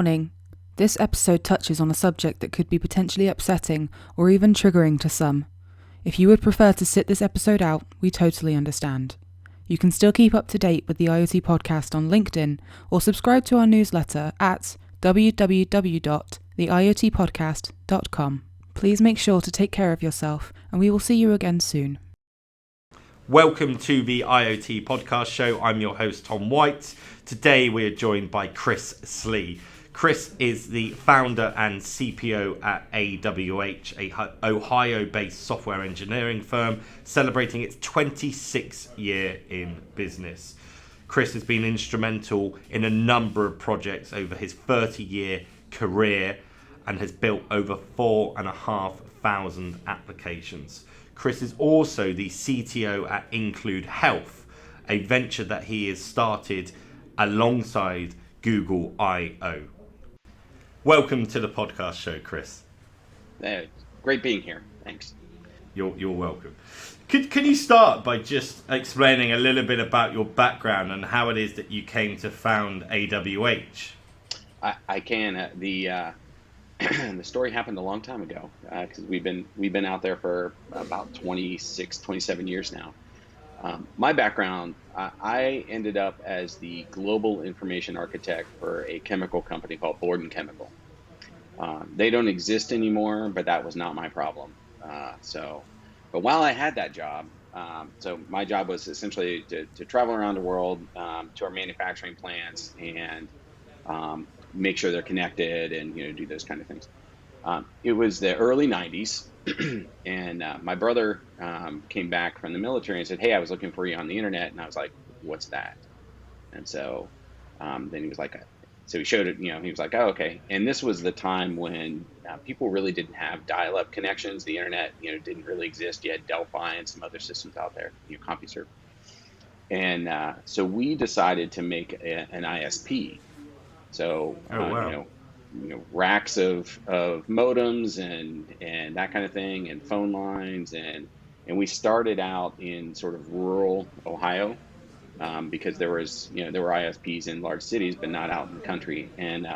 Warning, this episode touches on a subject that could be potentially upsetting or even triggering to some. If you would prefer to sit this episode out, we totally understand. You can still keep up to date with the IoT podcast on LinkedIn or subscribe to our newsletter at www.theiotpodcast.com. Please make sure to take care of yourself, and we will see you again soon. Welcome to the IoT podcast show. I'm your host, Tom White. Today we are joined by Chris Slee. Chris is the founder and CTO at AWH, a Ohio-based software engineering firm celebrating its 26th year in business. Chris has been instrumental in a number of projects over his 30-year career and has built over 4,500 applications. Chris is also the CTO at IncludeHealth, a venture that he has started alongside Google I/O. Welcome to the podcast show, Chris. Great being here. Thanks. You're welcome. Can you start by just explaining a little bit about your background and how it is that you came to found AWH? I can. The story happened a long time ago because we've been out there for about 26, 27 years now. My background, I ended up as the global information architect for a chemical company called Borden Chemical. They don't exist anymore, but that was not my problem. But while I had that job, so my job was essentially to travel around the world to our manufacturing plants and make sure they're connected and do those kind of things. It was the early 90s, and my brother came back from the military and said, "Hey, I was looking for you on the internet," and I was like, "What's that?" And so then he was like, so he showed it. He was like, "Oh, okay." And this was the time when people really didn't have dial-up connections. The internet, didn't really exist. You had Delphi and some other systems out there, CompuServe. And so we decided to make an ISP. So, racks of modems and that kind of thing, and phone lines, and we started out in sort of rural Ohio because there were ISPs in large cities, but not out in the country. And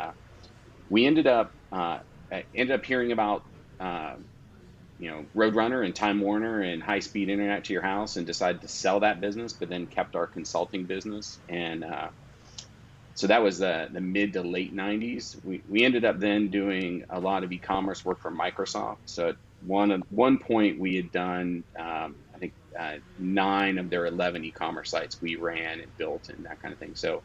we ended up hearing about Roadrunner and Time Warner and high-speed internet to your house, and decided to sell that business, but then kept our consulting business. And so that was the mid to late 90s. We ended up then doing a lot of e-commerce work for Microsoft. So at one point we had done, 9 of their 11 e-commerce sites we ran and built and that kind of thing. So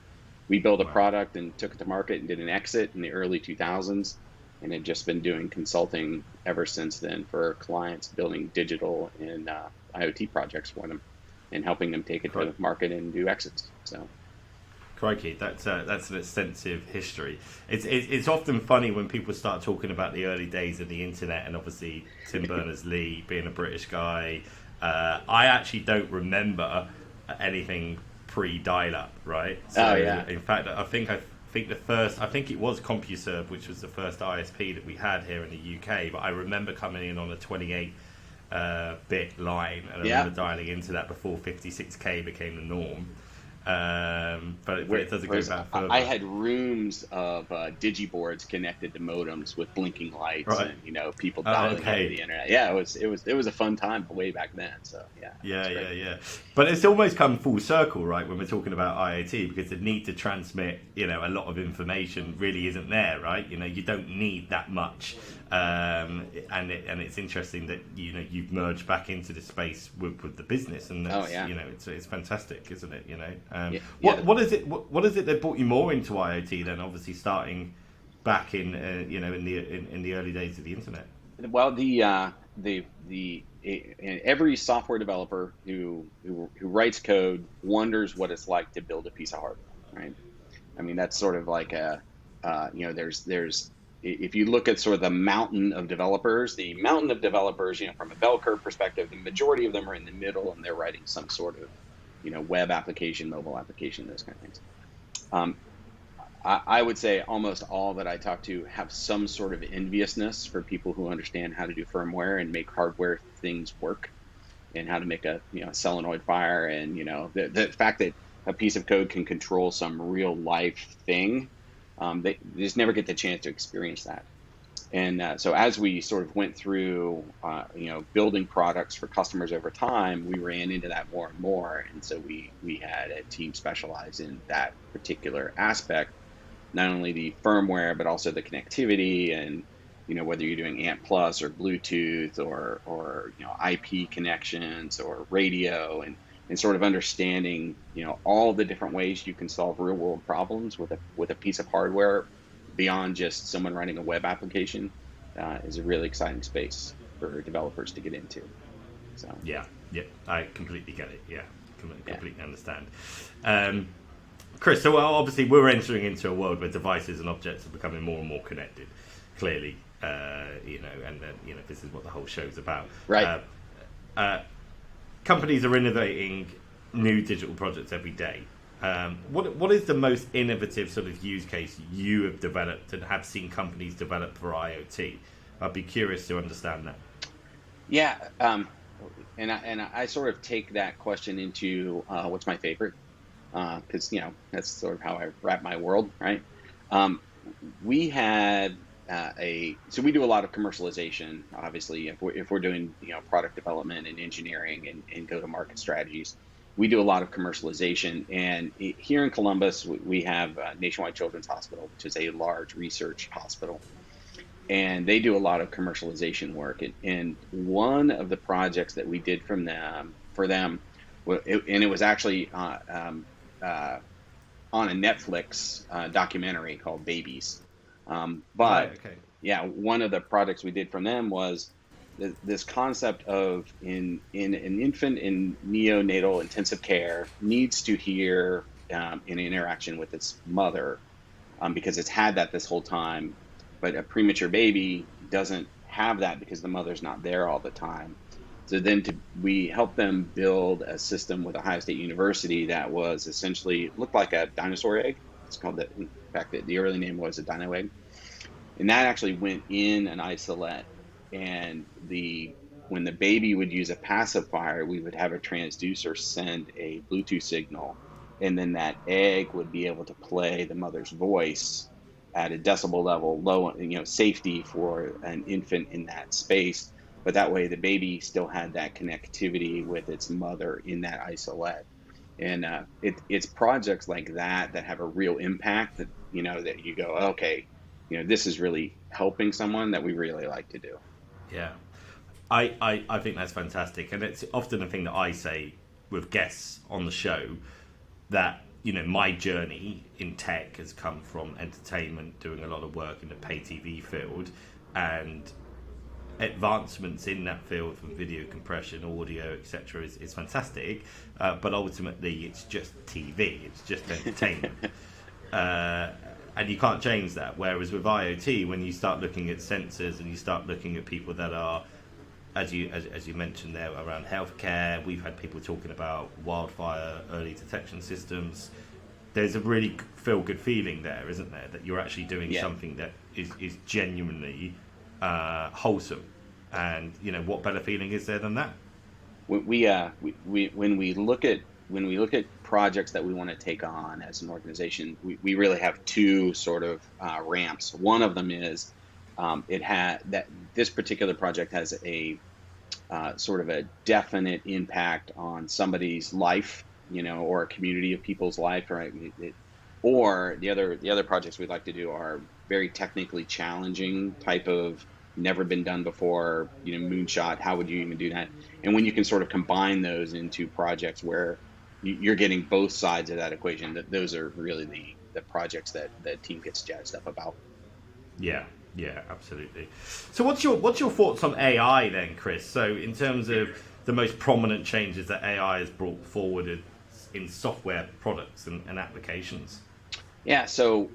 we built a product and took it to market and did an exit in the early 2000s, and had just been doing consulting ever since then for clients, building digital and IoT projects for them and helping them take it to the market and do exits. So. Crikey, that's an extensive history. It's often funny when people start talking about the early days of the internet, and obviously Tim Berners-Lee being a British guy. I actually don't remember anything pre-dial-up, right? So, in fact, I think it was CompuServe, which was the first ISP that we had here in the UK. But I remember coming in on a 28-bit line, and I remember dialing into that before 56K became the norm. But it doesn't go back further. I had rooms of digiboards connected to modems with blinking lights, right. And people dialing into the internet. Yeah, it was a fun time way back then. So yeah. But it's almost come full circle, right? When we're talking about IoT, because the need to transmit, a lot of information really isn't there, right? You don't need that much, and it's interesting that you've merged back into the space with the business, and that's, it's fantastic, isn't it? What is it that brought you more into IoT then? Obviously, starting back in the early days of the internet. Well, every software developer who writes code wonders what it's like to build a piece of hardware, right? I mean, that's sort of like there's if you look at sort of the mountain of developers, from a bell curve perspective, the majority of them are in the middle, and they're writing some sort of web application, mobile application, those kind of things. I would say almost all that I talk to have some sort of enviousness for people who understand how to do firmware and make hardware things work, and how to make a solenoid fire, and the fact that a piece of code can control some real life thing They just never get the chance to experience that. And so as we sort of went through, building products for customers over time, we ran into that more and more. And so we had a team specialized in that particular aspect, not only the firmware, but also the connectivity and, whether you're doing ANT Plus or Bluetooth or IP connections or radio and sort of understanding, all the different ways you can solve real world problems with a piece of hardware beyond just someone writing a web application is a really exciting space for developers to get into. So yeah, I completely get it. Yeah, completely understand. Chris, so obviously we're entering into a world where devices and objects are becoming more and more connected. Clearly, and then this is what the whole show's about. Right. Companies are innovating new digital projects every day. What is the most innovative sort of use case you have developed and have seen companies develop for IoT? I'd be curious to understand that. Yeah, and I sort of take that question into what's my favorite, because that's sort of how I wrap my world, right? We had so we do a lot of commercialization. Obviously, if we're doing product development and engineering and go-to-market strategies, we do a lot of commercialization. And here in Columbus, we have Nationwide Children's Hospital, which is a large research hospital, and they do a lot of commercialization work. And one of the projects that we did for them, and it was actually on a Netflix documentary called Babies. Yeah, one of the projects we did from them was this concept of in an infant in neonatal intensive care needs to hear in interaction with its mother because it's had that this whole time, but a premature baby doesn't have that because the mother's not there all the time. So then we helped them build a system with Ohio State University that was essentially looked like a dinosaur egg. It's called in fact, the early name was a dino egg. And that actually went in an isolette. And when the baby would use a pacifier, we would have a transducer send a Bluetooth signal, and then that egg would be able to play the mother's voice at a decibel level, low, safety for an infant in that space. But that way, the baby still had that connectivity with its mother in that isolette. And it's projects like that have a real impact that that you go, okay, this is really helping someone that we really like to do. Yeah, I think that's fantastic, and it's often a thing that I say with guests on the show that my journey in tech has come from entertainment, doing a lot of work in the pay TV field, and advancements in that field from video compression, audio, etc. is fantastic, but ultimately it's just TV, it's just entertainment. And you can't change that. Whereas with IoT, when you start looking at sensors and you start looking at people that are, as you mentioned there, around healthcare, we've had people talking about wildfire early detection systems. There's a really feel-good feeling there, isn't there? That you're actually doing something that is genuinely wholesome. And what better feeling is there than that? When we look at projects that we want to take on as an organization, we really have two sort of ramps. One of them is this particular project has a sort of a definite impact on somebody's life, or a community of people's life, right? Or the other projects we'd like to do are very technically challenging type of never been done before, moonshot. How would you even do that? And when you can sort of combine those into projects where you're getting both sides of that equation, those are really the projects that the team gets jazzed up about. Yeah, absolutely. So what's your thoughts on AI then, Chris? So in terms of the most prominent changes that AI has brought forward in software products and applications? Yeah, so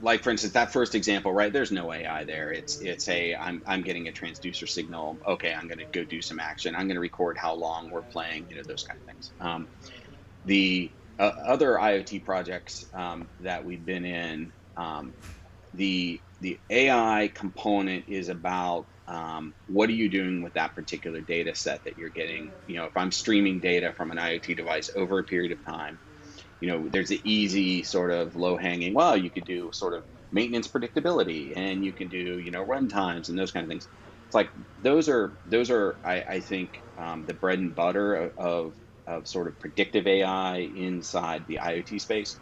like for instance, that first example, right? There's no AI there. It's I'm getting a transducer signal. Okay, I'm going to go do some action. I'm going to record how long we're playing. Those kind of things. The other IoT projects that we've been in, the AI component is about what are you doing with that particular data set that you're getting. If I'm streaming data from an IoT device over a period of time, there's the easy sort of low hanging, well, you could do sort of maintenance predictability, and you can do, run times and those kind of things. It's like those are I think the bread and butter of sort of predictive AI inside the IoT space.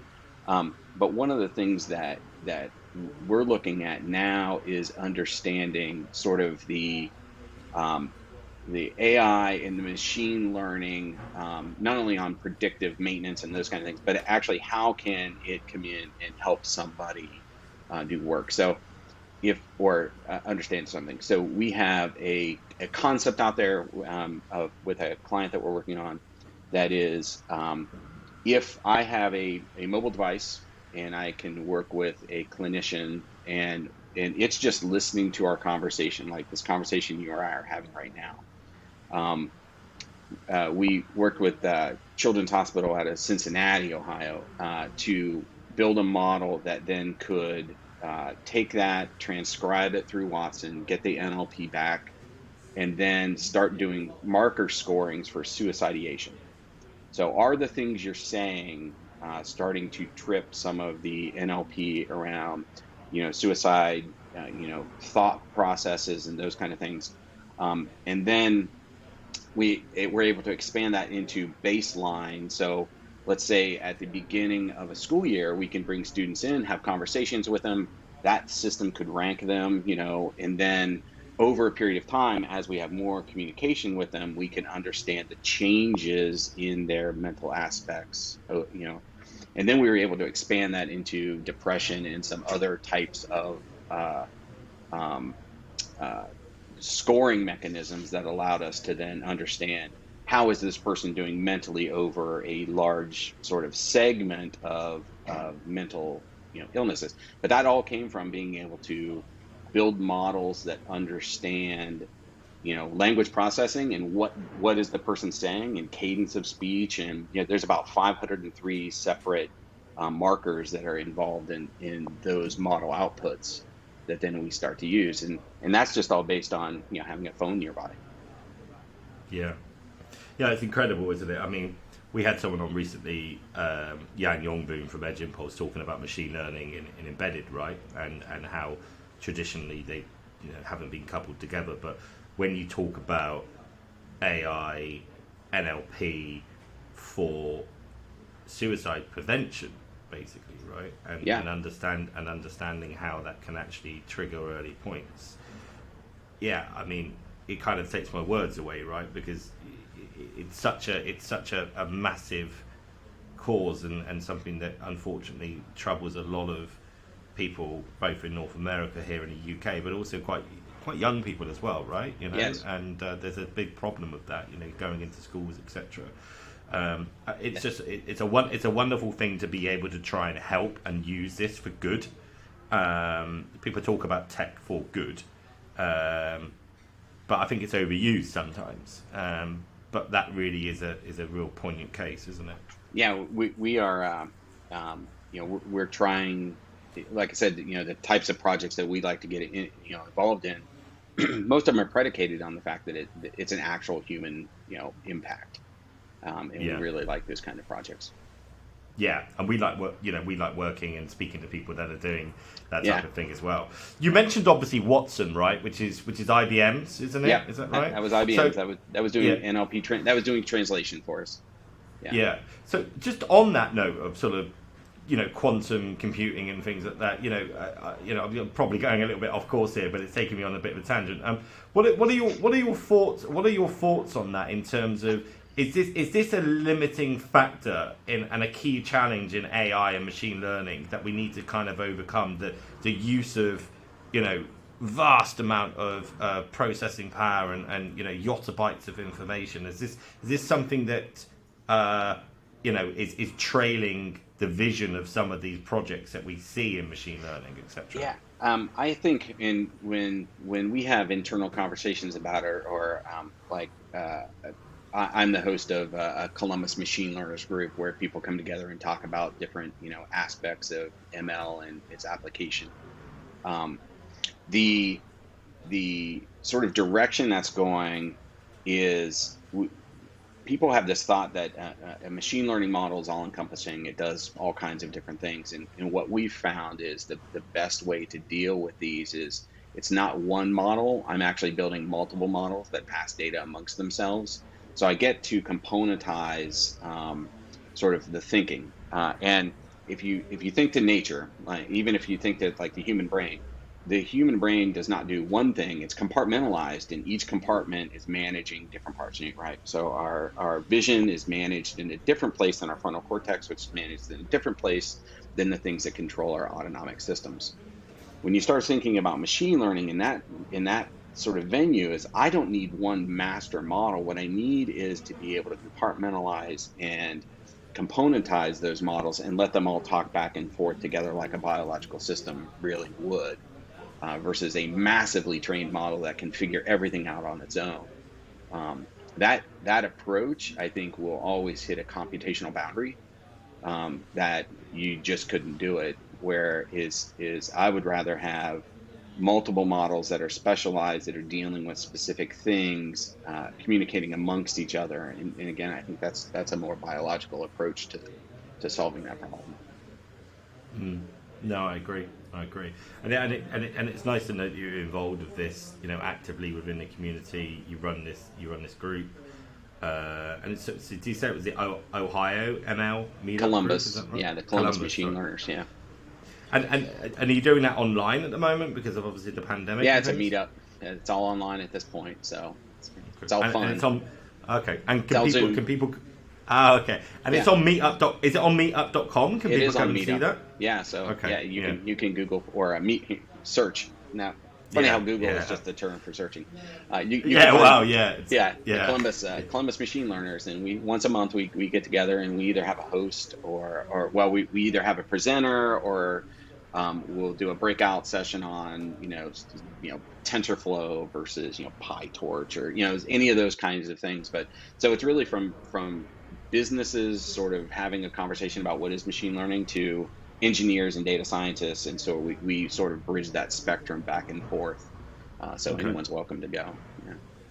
But one of the things that we're looking at now is understanding sort of the AI and the machine learning, not only on predictive maintenance and those kind of things, but actually how can it come in and help somebody do work. So understand something. So we have a concept out there with a client that we're working on that is, if I have a mobile device and I can work with a clinician and it's just listening to our conversation, like this conversation you and I are having right now. We worked with Children's Hospital out of Cincinnati, Ohio, to build a model that then could take that, transcribe it through Watson, get the NLP back, and then start doing marker scorings for suicidation. So are the things you're saying starting to trip some of the NLP around, suicide, thought processes and those kind of things? And then we're able to expand that into baseline. So let's say at the beginning of a school year, we can bring students in, have conversations with them. That system could rank them, and then over a period of time, as we have more communication with them, we can understand the changes in their mental aspects, and then we were able to expand that into depression and some other types of scoring mechanisms that allowed us to then understand how is this person doing mentally over a large sort of segment of mental illnesses. But that all came from being able to build models that understand language processing and what is the person saying and cadence of speech, and there's about 503 separate markers that are involved in those model outputs that then we start to use, and that's just all based on having a phone nearby. Yeah, it's incredible, isn't it? I mean, we had someone on recently, Yang Yongboon from Edge Impulse, talking about machine learning in embedded, right, and how traditionally they haven't been coupled together. But when you talk about AI, NLP for suicide prevention, basically, right, and understanding how that can actually trigger early points. Yeah, I mean, it kind of takes my words away, right? Because it's such a massive cause and something that unfortunately troubles a lot of people, both in North America, here in the UK, but also quite young people as well, right? Yes. And there's a big problem with that, going into schools, etc. It's a wonderful thing to be able to try and help and use this for good. People talk about tech for good, but I think it's overused sometimes. But that really is a real poignant case, isn't it? Yeah, we are. We're trying. Like I said, the types of projects that we'd like to get involved in. Most of them are predicated on the fact that it's an actual human impact, and we really like those kind of projects. Yeah, and we like working and speaking to people that are doing that type of thing as well. You mentioned obviously Watson, right? Which is IBM's, isn't it? Yeah, is that right? That was IBM's. That was doing NLP. That was doing translation for us. Yeah. So just on that note of sort of quantum computing and things like that, I'm probably going a little bit off course here, but it's taking me on a bit of a tangent. What are your thoughts? What are your thoughts on that in terms of is this a limiting factor and a key challenge in AI and machine learning that we need to kind of overcome, the use of vast amount of processing power and yottabytes of information? Is this something that is trailing the vision of some of these projects that we see in machine learning, etc.? Yeah, I think when we have internal conversations about it, or I'm the host of a Columbus Machine Learners group where people come together and talk about different aspects of ML and its application. The sort of direction that's going is people have this thought that a machine learning model is all encompassing. It does all kinds of different things. And what we've found is the best way to deal with these is it's not one model. I'm actually building multiple models that pass data amongst themselves. So I get to componentize sort of the thinking. And if you think to nature, even if you think that like the human brain does not do one thing. It's compartmentalized, and each compartment is managing different parts of it, right? So our vision is managed in a different place than our frontal cortex, which is managed in a different place than the things that control our autonomic systems. When you start thinking about machine learning in that sort of venue, is I don't need one master model. What I need is to be able to compartmentalize and componentize those models and let them all talk back and forth together like a biological system really would. Versus a massively trained model that can figure everything out on its own. That approach, I think, will always hit a computational boundary that you just couldn't do it. Where is I would rather have multiple models that are specialized, that are dealing with specific things, communicating amongst each other. And again, I think that's a more biological approach to solving that problem. No, I agree. And it's nice to know that you're involved with this, actively within the community. You run this group, and so do you say it was the Ohio ML meetup? Columbus, group, right? yeah, the Columbus Machine Learners, yeah. And are you doing that online at the moment because of obviously the pandemic? Yeah, it's a meetup. It's all online at this point, so it's all fun. And it's on. Okay, and Zoom. Can people? Okay, and it's on Meetup. Is it on Meetup.com? Can people come and see that? Yeah. So you can Google or search. Now, funny how Google is just the term for searching. The Columbus Machine Learners, and once a month we get together and we either have a host or we either have a presenter or we'll do a breakout session on TensorFlow versus PyTorch or any of those kinds of things. But so it's really from businesses sort of having a conversation about what is machine learning to engineers and data scientists, and so we sort of bridge that spectrum back and forth. So anyone's welcome to go.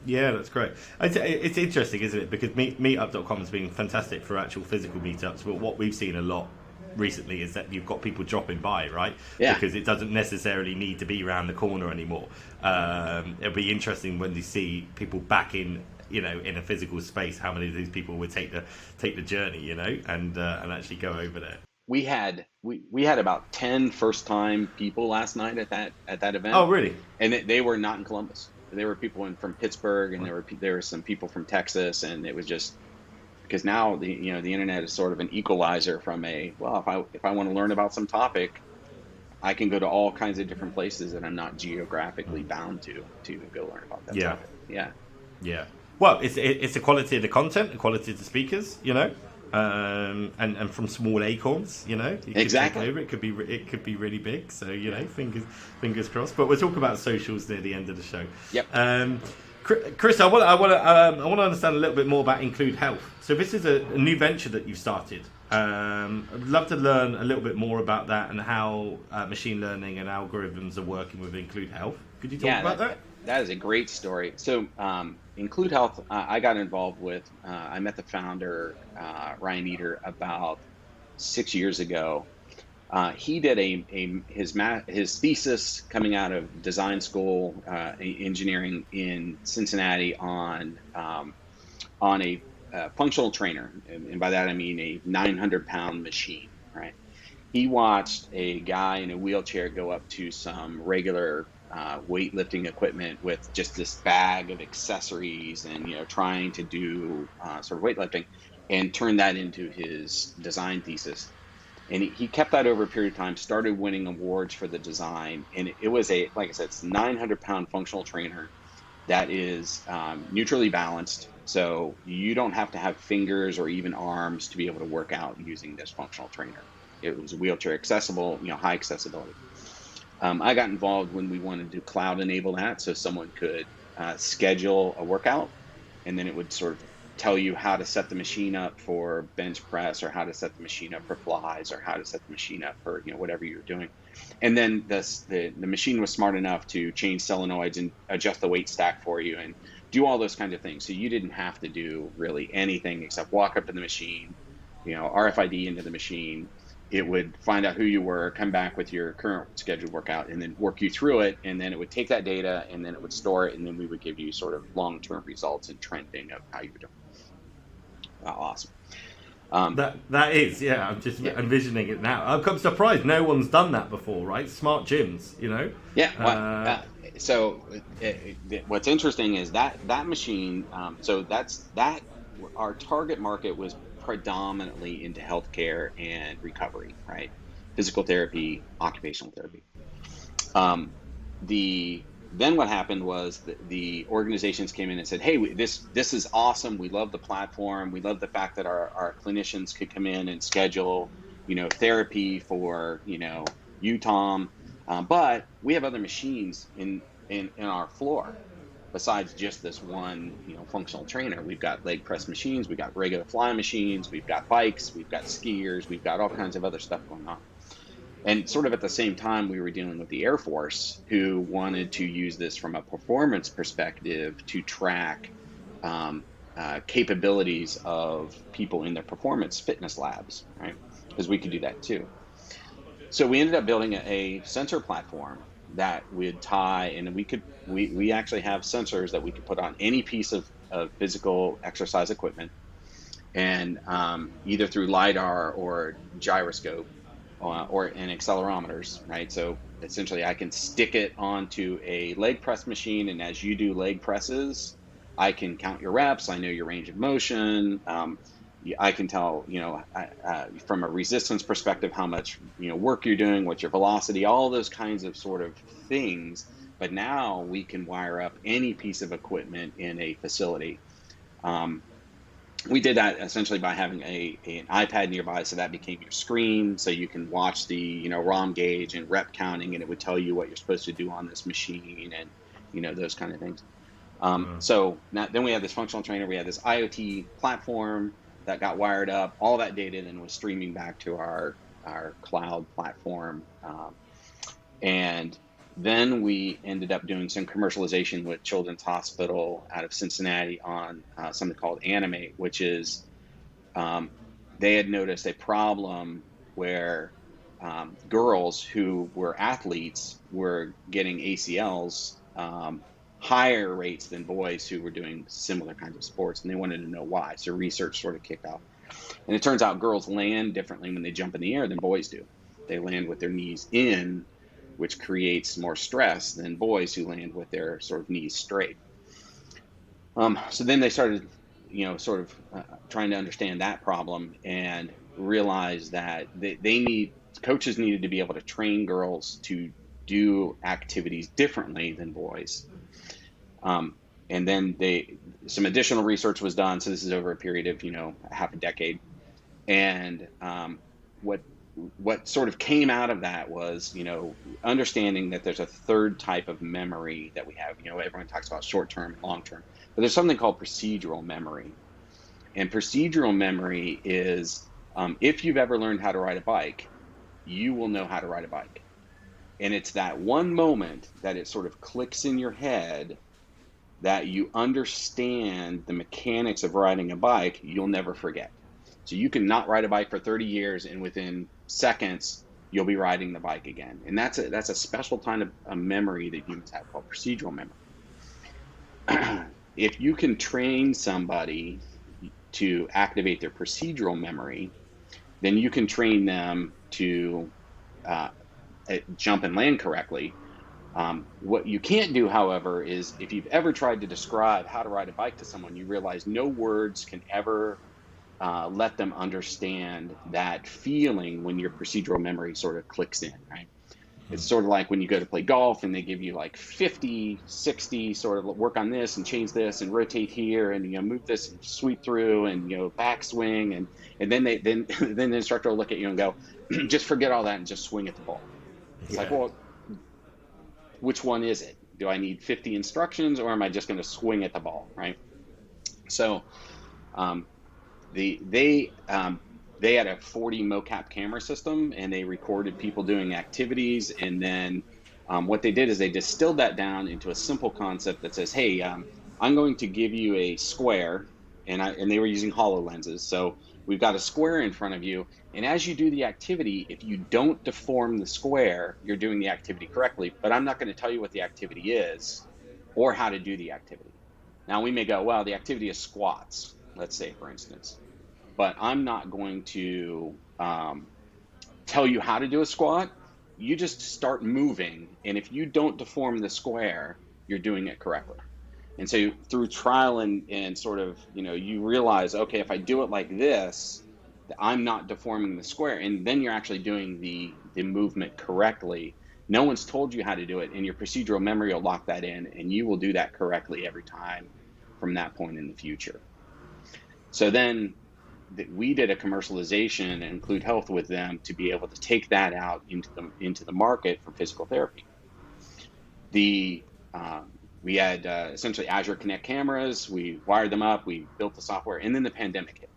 Yeah, that's great. It's interesting, isn't it? Because Meetup.com has been fantastic for actual physical meetups, but what we've seen a lot recently is that you've got people dropping by, right? Yeah. Because it doesn't necessarily need to be around the corner anymore. It'll be interesting when you see people back in a physical space, how many of these people would take the journey, and actually go over there. We had about 10 first-time people last night at that event. Oh, really? And they were not in Columbus. There were people from Pittsburgh, and there were some people from Texas, and it was just because now the internet is sort of an equalizer from if I want to learn about some topic, I can go to all kinds of different places that I'm not geographically bound to go learn about that topic. Yeah. Well, it's the quality of the content, the quality of the speakers, and from small acorns, you can exactly. take over. It could be really big. So fingers crossed. But we'll talk about socials near the end of the show. Yep. Chris, I want to understand a little bit more about IncludeHealth. So this is a new venture that you've started. I'd love to learn a little bit more about that and how machine learning and algorithms are working with IncludeHealth. Could you talk about that? That is a great story. So IncludeHealth, I got involved with. I met the founder, Ryan Eder, about 6 years ago. He did his thesis coming out of design school, engineering in Cincinnati on a functional trainer, and by that I mean a 900-pound machine. Right? He watched a guy in a wheelchair go up to some regular weightlifting equipment with just this bag of accessories and trying to do sort of weightlifting, and turn that into his design thesis. And he kept that over a period of time, started winning awards for the design, and it was like I said, it's a 900-pound functional trainer that is neutrally balanced, so you don't have to have fingers or even arms to be able to work out using this functional trainer. It was wheelchair accessible, high accessibility. I got involved when we wanted to cloud enable that, so someone could schedule a workout, and then it would sort of tell you how to set the machine up for bench press, or how to set the machine up for flies, or how to set the machine up for whatever you're doing. And then the machine was smart enough to change solenoids and adjust the weight stack for you, and do all those kinds of things. So you didn't have to do really anything except walk up to the machine, RFID into the machine. It would find out who you were, come back with your current scheduled workout, and then work you through it. And then it would take that data, and then it would store it, and then we would give you sort of long-term results and trending of how you were doing. Awesome. That is, yeah. I'm just envisioning it now. I'm surprised no one's done that before, right? Smart gyms, Yeah. So what's interesting is that machine. So our target market was predominantly into healthcare and recovery, right? Physical therapy, occupational therapy. Then what happened was the organizations came in and said, hey, this is awesome. We love the platform. We love the fact that our clinicians could come in and schedule, therapy for, you, Tom. But we have other machines in our floor besides just this one, functional trainer. We've got leg press machines. We've got regular fly machines. We've got bikes. We've got skiers. We've got all kinds of other stuff going on. And sort of at the same time, we were dealing with the Air Force, who wanted to use this from a performance perspective to track capabilities of people in their performance fitness labs, right? Because we could do that too. So we ended up building a sensor platform that would tie, and we actually have sensors that we could put on any piece of physical exercise equipment, and either through LiDAR or gyroscope, or in accelerometers, right? So essentially I can stick it onto a leg press machine, and as you do leg presses, I can count your reps, I know your range of motion, I can tell, from a resistance perspective, how much, work you're doing, what's your velocity, all those kinds of sort of things. But now we can wire up any piece of equipment in a facility. We did that essentially by having an iPad nearby, so that became your screen, so you can watch the ROM gauge and rep counting, and it would tell you what you're supposed to do on this machine, and those kind of things. So now, then we have this functional trainer, we have this IoT platform that got wired up. All that data then was streaming back to our cloud platform, and then we ended up doing some commercialization with Children's Hospital out of Cincinnati on something called Animate, which is they had noticed a problem where girls who were athletes were getting ACLs higher rates than boys who were doing similar kinds of sports, and they wanted to know why. So research sort of kicked off. And it turns out girls land differently when they jump in the air than boys do. They land with their knees in, which creates more stress than boys who land with their sort of knees straight. So then they started, trying to understand that problem and realize that coaches needed to be able to train girls to do activities differently than boys. And then some additional research was done. So this is over a period of, half a decade. And what sort of came out of that was, understanding that there's a third type of memory that we have. Everyone talks about short-term and long-term, but there's something called procedural memory. And procedural memory is, if you've ever learned how to ride a bike, you will know how to ride a bike. And it's that one moment that it sort of clicks in your head that you understand the mechanics of riding a bike, you'll never forget. So you can not ride a bike for 30 years, and within seconds, you'll be riding the bike again. And that's a special kind of a memory that humans have called procedural memory. If you can train somebody to activate their procedural memory, then you can train them to jump and land correctly. What you can't do, however, is if you've ever tried to describe how to ride a bike to someone, you realize no words can ever let them understand that feeling when your procedural memory sort of clicks in, right? It's sort of like when you go to play golf and they give you like 50, 60, sort of work on this and change this and rotate here and move this and sweep through and backswing and then then the instructor will look at you and go, just forget all that and just swing at the ball. It's like, well, which one is it? Do I need 50 instructions, or am I just going to swing at the ball, right? So they had a 40 mocap camera system, and they recorded people doing activities, and then what they did is they distilled that down into a simple concept that says, hey, I'm going to give you a square, and they were using HoloLenses. So we've got a square in front of you, and as you do the activity, if you don't deform the square, you're doing the activity correctly, but I'm not going to tell you what the activity is or how to do the activity. Now we may go, well, the activity is squats, let's say, for instance, but I'm not going to tell you how to do a squat. You just start moving, and if you don't deform the square, you're doing it correctly. And so through trial and sort of, you realize, okay, if I do it like this, I'm not deforming the square, and then you're actually doing the movement correctly. No one's told you how to do it, and your procedural memory will lock that in, and you will do that correctly every time from that point in the future. So then we did a commercialization and IncludeHealth with them to be able to take that out into the market for physical therapy. We had essentially Azure Connect cameras. We wired them up. We built the software, and then the pandemic hit.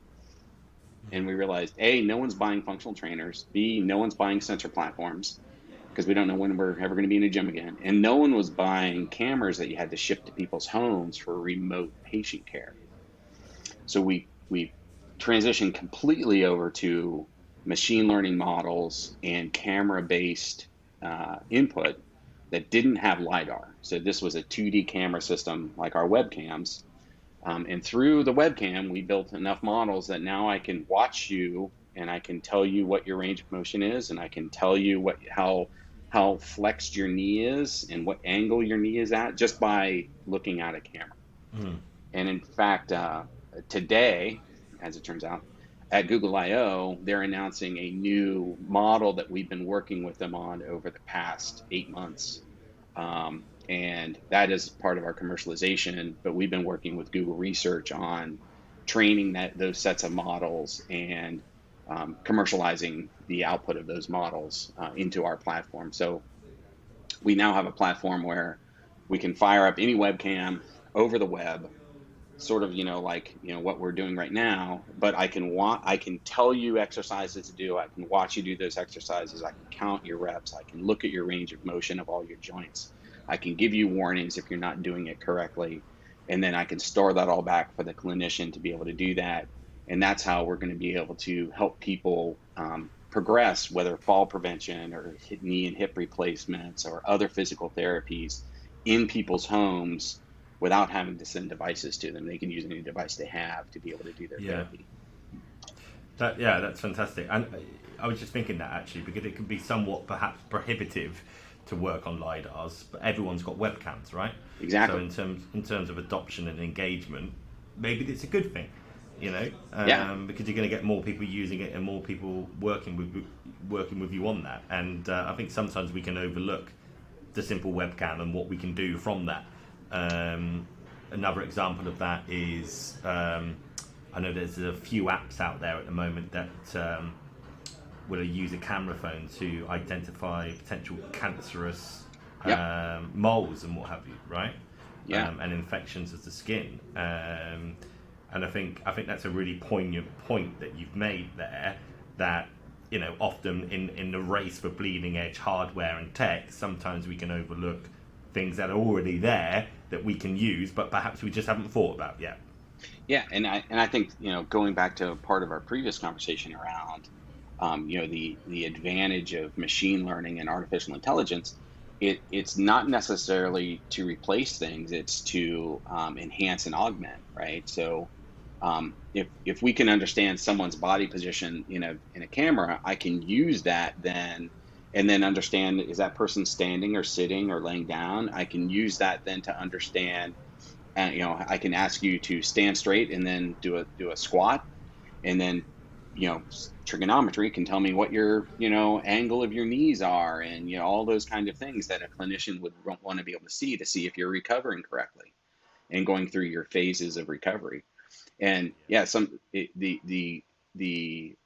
And we realized, A, no one's buying functional trainers. B, no one's buying sensor platforms because we don't know when we're ever going to be in a gym again. And no one was buying cameras that you had to ship to people's homes for remote patient care. So we transitioned completely over to machine learning models and camera-based input that didn't have LiDAR. So this was a 2D camera system like our webcams. And through the webcam, we built enough models that now I can watch you and I can tell you what your range of motion is, and I can tell you how flexed your knee is and what angle your knee is at just by looking at a camera. Mm. And in fact, today, as it turns out, at Google I/O, they're announcing a new model that we've been working with them on over the past 8 months. And that is part of our commercialization, but we've been working with Google Research on training those sets of models and commercializing the output of those models into our platform. So we now have a platform where we can fire up any webcam over the web, sort of, what we're doing right now, but I can tell you exercises to do. I can watch you do those exercises. I can count your reps. I can look at your range of motion of all your joints. I can give you warnings if you're not doing it correctly. And then I can store that all back for the clinician to be able to do that. And that's how we're going to be able to help people progress, whether fall prevention or knee and hip replacements or other physical therapies in people's homes without having to send devices to them. They can use any device they have to be able to do their therapy. That's fantastic. And I was just thinking that actually, because it could be somewhat perhaps prohibitive to work on LiDARs, but everyone's got webcams, right? Exactly. So in terms of adoption and engagement, maybe it's a good thing, because you're going to get more people using it and more people working with you on that. And I think sometimes we can overlook the simple webcam and what we can do from that. Another example of that is I know there's a few apps out there at the moment that will use a camera phone to identify potential cancerous moles and what have you, right? And infections of the skin. And I think that's a really poignant point that you've made there, that often in the race for bleeding edge hardware and tech, sometimes we can overlook things that are already there that we can use, but perhaps we just haven't thought about yet. Yeah, and I think going back to part of our previous conversation around the advantage of machine learning and artificial intelligence, it's not necessarily to replace things; it's to enhance and augment, right? So if we can understand someone's body position in a camera, I can use that then. And then understand, is that person standing or sitting or laying down? I can use that then to understand, I can ask you to stand straight and then do a squat. And then, trigonometry can tell me what your, angle of your knees are, and, all those kind of things that a clinician would want to be able to see if you're recovering correctly and going through your phases of recovery. And the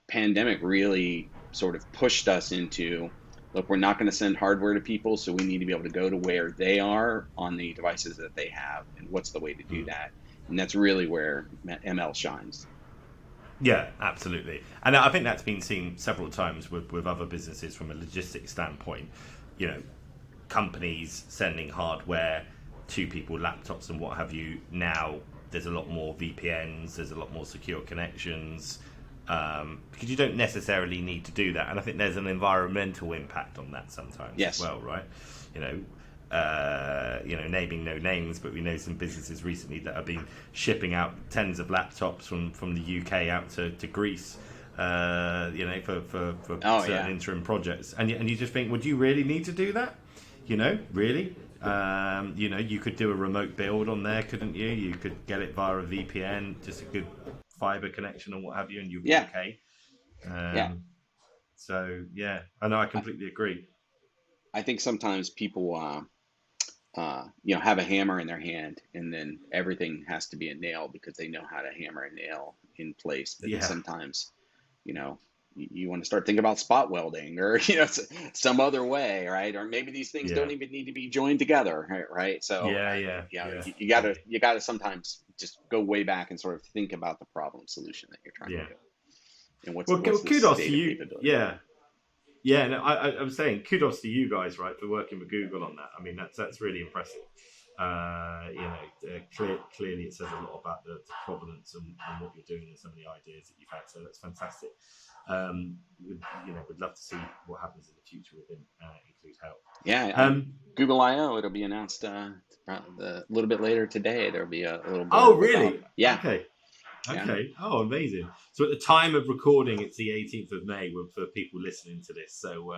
pandemic really sort of pushed us into, look, we're not going to send hardware to people, so we need to be able to go to where they are on the devices that they have, and what's the way to do that. And that's really where ML shines. Yeah, absolutely. And I think that's been seen several times with other businesses from a logistics standpoint. Companies sending hardware two people laptops and what have you. Now there's a lot more VPNs, there's a lot more secure connections, because you don't necessarily need to do that. And I think there's an environmental impact on that sometimes as well, right? Naming no names, but we know some businesses recently that have been shipping out tens of laptops from the UK out to Greece, for certain interim projects. And you just think, would you really need to do that? Really? You could do a remote build on there, couldn't you? You could get it via a VPN, just a good fiber connection and what have you, and you'll be okay. So, yeah, I know, I completely agree. I think sometimes people, have a hammer in their hand, and then everything has to be a nail because they know how to hammer a nail in place. But sometimes, you want to start thinking about spot welding or, some other way, right? Or maybe these things don't even need to be joined together, right? So you gotta sometimes just go way back and sort of think about the problem solution that you're trying to do. And what's kudos the to you. Capability. Yeah, no, I was saying kudos to you guys, right, for working with Google on that. I mean, that's really impressive. Clearly it says a lot about the provenance and what you're doing and some of the ideas that you've had. So that's fantastic. Would love to see what happens in the future within IncludeHealth. Yeah, Google I/O. It'll be announced a little bit later today. There'll be a little. Oh, really? Okay. Okay. Oh, amazing. So at the time of recording, it's the 18th of May for people listening to this. So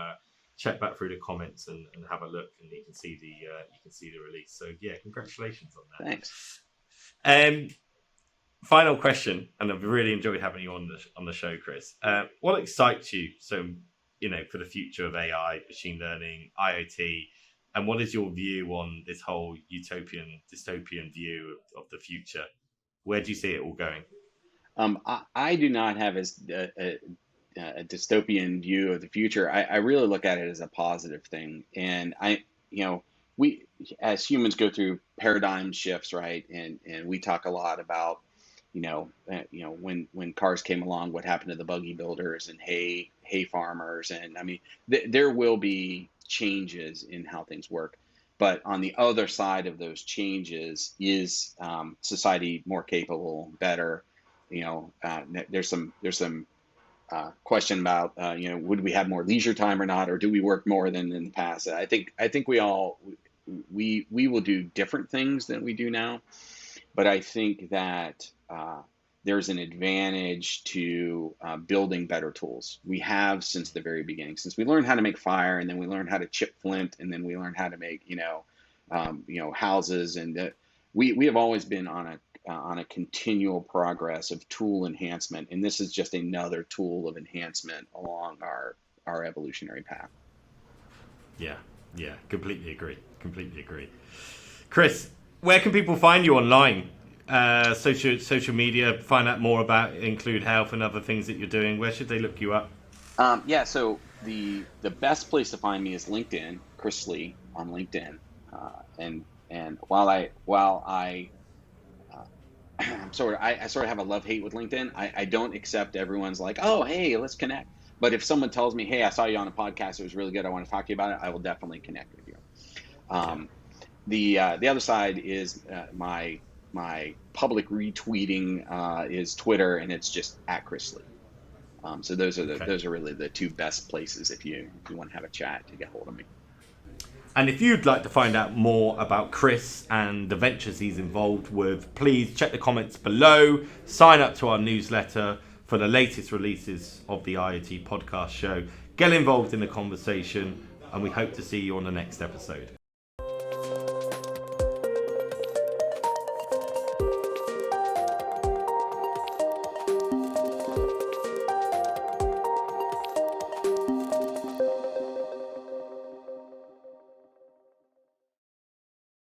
check back through the comments and have a look, and you can see the release. So yeah, congratulations on that. Thanks. Final question, and I've really enjoyed having you on the show, Chris. What excites you? So for the future of AI, machine learning, IoT, and what is your view on this whole utopian, dystopian view of the future? Where do you see it all going? I do not have a dystopian view of the future. I really look at it as a positive thing. And we as humans go through paradigm shifts, right? And we talk a lot about, when cars came along, what happened to the buggy builders and hay farmers. And I mean, there will be changes in how things work. But on the other side of those changes is society more capable, better. There's some question about would we have more leisure time or not, or do we work more than in the past? I think we will do different things than we do now, but I think that there's an advantage to building better tools. We have since the very beginning, since we learned how to make fire, and then we learned how to chip flint, and then we learned how to make houses, and we have always been on a continual progress of tool enhancement, and this is just another tool of enhancement along our evolutionary path. Yeah, completely agree. Chris, where can people find you online? Social media, find out more about IncludeHealth and other things that you're doing. Where should they look you up? So the best place to find me is LinkedIn, Chris Slee on LinkedIn. And while I sort of have a love-hate with LinkedIn, I don't accept everyone's like, oh, hey, let's connect. But if someone tells me, hey, I saw you on a podcast, it was really good, I want to talk to you about it, I will definitely connect with you. The other side is my public retweeting is Twitter, and it's just at Chris Slee. So those are really the two best places if you want to have a chat to get hold of me. And if you'd like to find out more about Chris and the ventures he's involved with, please check the comments below. Sign up to our newsletter for the latest releases of the IoT podcast show. Get involved in the conversation, and we hope to see you on the next episode.